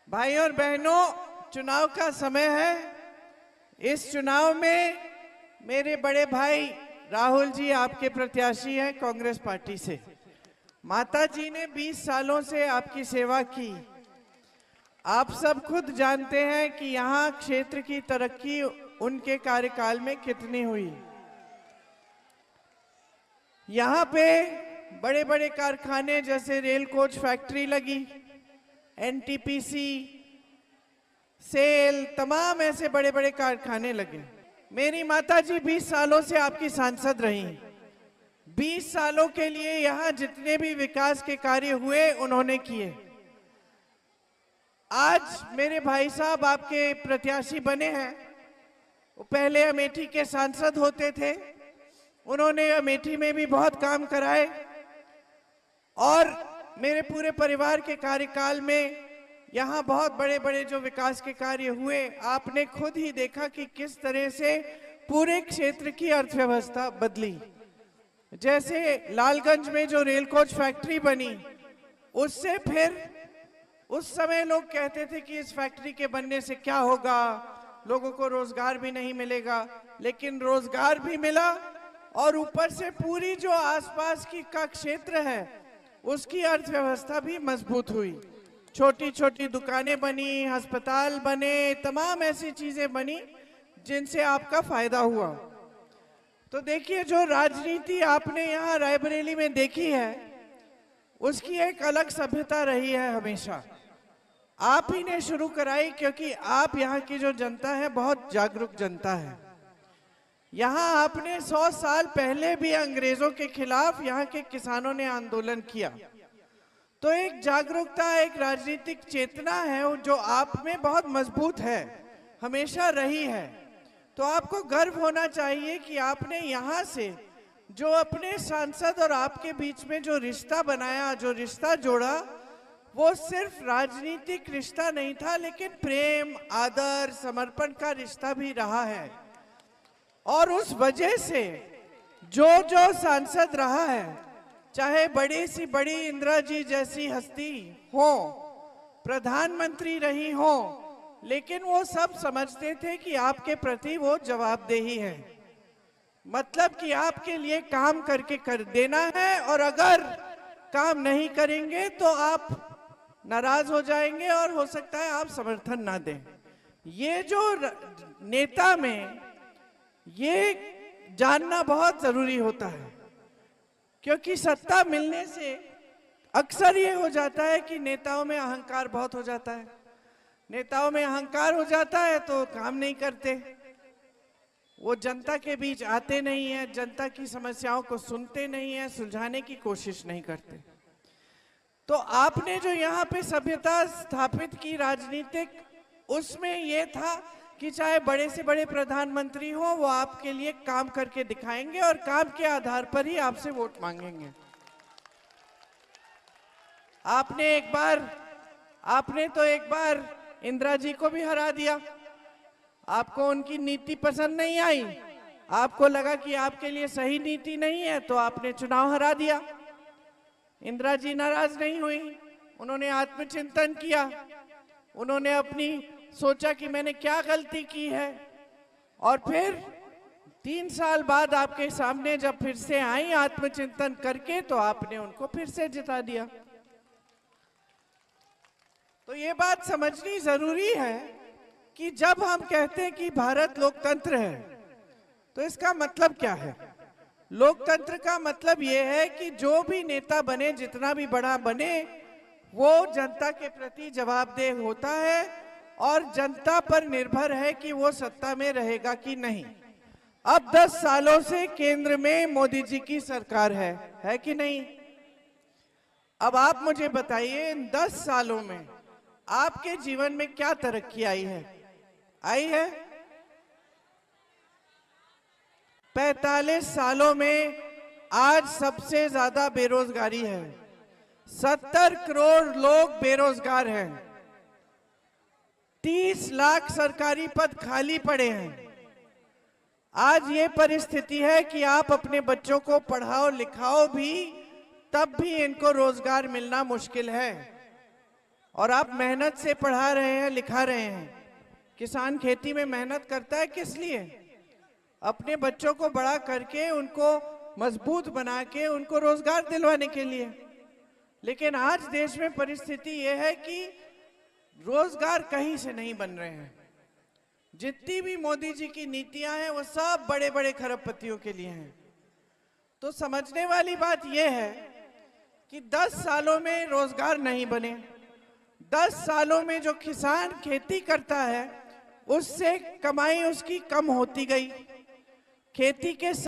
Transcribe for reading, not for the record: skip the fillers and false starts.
भाई और बहनों, चुनाव का समय है। इस चुनाव में मेरे बड़े भाई राहुल जी आपके प्रत्याशी हैं कांग्रेस पार्टी से। माता जी ने 20 सालों से आपकी सेवा की। आप सब खुद जानते हैं कि यहाँ क्षेत्र की तरक्की उनके कार्यकाल में कितनी हुई। यहाँ पे बड़े बड़े कारखाने जैसे रेल कोच फैक्ट्री लगी, एनटीपीसी, सेल, तमाम ऐसे बड़े बड़े कारखाने लगे। मेरी माताजी 20 सालों से आपकी सांसद रही। 20 सालों के लिए यहाँ जितने भी विकास के कार्य हुए उन्होंने किए। आज मेरे भाई साहब आपके प्रत्याशी बने हैं। वो पहले अमेठी के सांसद होते थे, उन्होंने अमेठी में भी बहुत काम कराए और मेरे पूरे परिवार के कार्यकाल में यहाँ बहुत बड़े बड़े जो विकास के कार्य हुए, आपने खुद ही देखा कि किस तरह से पूरे क्षेत्र की अर्थव्यवस्था बदली। जैसे लालगंज में जो रेल कोच फैक्ट्री बनी, उससे फिर उस समय लोग कहते थे कि इस फैक्ट्री के बनने से क्या होगा, लोगों को रोजगार भी नहीं मिलेगा, लेकिन रोजगार भी मिला और ऊपर से पूरी जो आसपास की का क्षेत्र है उसकी अर्थव्यवस्था भी मजबूत हुई। छोटी छोटी दुकानें बनी, अस्पताल बने, तमाम ऐसी चीजें बनी जिनसे आपका फायदा हुआ। तो देखिए, जो राजनीति आपने यहाँ रायबरेली में देखी है उसकी एक अलग सभ्यता रही है हमेशा। आप ही ने शुरू कराई, क्योंकि आप यहाँ की जो जनता है बहुत जागरूक जनता है। यहाँ आपने 100 साल पहले भी अंग्रेजों के खिलाफ यहाँ के किसानों ने आंदोलन किया। तो एक जागरूकता, एक राजनीतिक चेतना है जो आप में बहुत मजबूत है, हमेशा रही है। तो आपको गर्व होना चाहिए कि आपने यहाँ से जो अपने सांसद और आपके बीच में जो रिश्ता बनाया, जो रिश्ता जोड़ा, वो सिर्फ राजनीतिक रिश्ता नहीं था, लेकिन प्रेम, आदर, समर्पण का रिश्ता भी रहा है। और उस वजह से जो सांसद रहा है, चाहे बड़ी सी बड़ी इंदिरा जी जैसी हस्ती हो, प्रधानमंत्री रही हो, लेकिन वो सब समझते थे कि आपके प्रति वो जवाबदेही है। मतलब कि आपके लिए काम करके कर देना है, और अगर काम नहीं करेंगे तो आप नाराज हो जाएंगे और हो सकता है आप समर्थन ना दें। ये जो नेता में ये जानना बहुत जरूरी होता है, क्योंकि सत्ता मिलने से अक्सर ये हो जाता है कि नेताओं में अहंकार बहुत हो जाता है। नेताओं में अहंकार हो जाता है तो काम नहीं करते, वो जनता के बीच आते नहीं हैं, जनता की समस्याओं को सुनते नहीं हैं, सुलझाने की कोशिश नहीं करते। तो आपने जो यहाँ पे सभ्यता स्थापित की राजनीतिक, उसमें ये था कि चाहे बड़े से बड़े प्रधानमंत्री हो, वो आपके लिए काम करके दिखाएंगे और काम के आधार पर ही आपसे वोट मांगेंगे। आपने तो एक बार इंदिरा जी को भी हरा दिया। आपको उनकी नीति पसंद नहीं आई, आपको लगा कि आपके लिए सही नीति नहीं है, तो आपने चुनाव हरा दिया। इंदिरा जी नाराज नहीं हुई, उन्होंने आत्मचिंतन किया, उन्होंने अपनी सोचा कि मैंने क्या गलती की है, और फिर 3 साल बाद आपके सामने जब फिर से आई आत्मचिंतन करके, तो आपने उनको फिर से जिता दिया। तो ये बात समझनी जरूरी है कि जब हम कहते हैं कि भारत लोकतंत्र है, तो इसका मतलब क्या है। लोकतंत्र का मतलब ये है कि जो भी नेता बने, जितना भी बड़ा बने, वो जनता के प्रति जवाबदेह होता है और जनता पर निर्भर है कि वो सत्ता में रहेगा कि नहीं। अब 10 सालों से केंद्र में मोदी जी की सरकार है कि नहीं। अब आप मुझे बताइए, इन 10 सालों में आपके जीवन में क्या तरक्की आई है? 45 सालों में आज सबसे ज्यादा बेरोजगारी है। 70 करोड़ लोग बेरोजगार हैं। 30 लाख सरकारी पद खाली पड़े हैं। आज ये परिस्थिति है कि आप अपने बच्चों को पढ़ाओ लिखाओ भी, तब भी इनको रोजगार मिलना मुश्किल है। और आप मेहनत से पढ़ा रहे हैं, लिखा रहे हैं। किसान खेती में मेहनत करता है किस लिए? अपने बच्चों को बड़ा करके, उनको मजबूत बना के, उनको रोजगार दिलवाने के लिए। लेकिन आज देश में परिस्थिति यह है कि रोजगार कहीं से नहीं बन रहे हैं। जितनी भी मोदी जी की नीतियां हैं वो सब बड़े बड़े खरबपतियों के लिए हैं। तो समझने वाली बात यह है कि 10 सालों में रोजगार नहीं बने। 10 सालों में जो किसान खेती करता है उससे कमाई उसकी कम होती गई। खेती के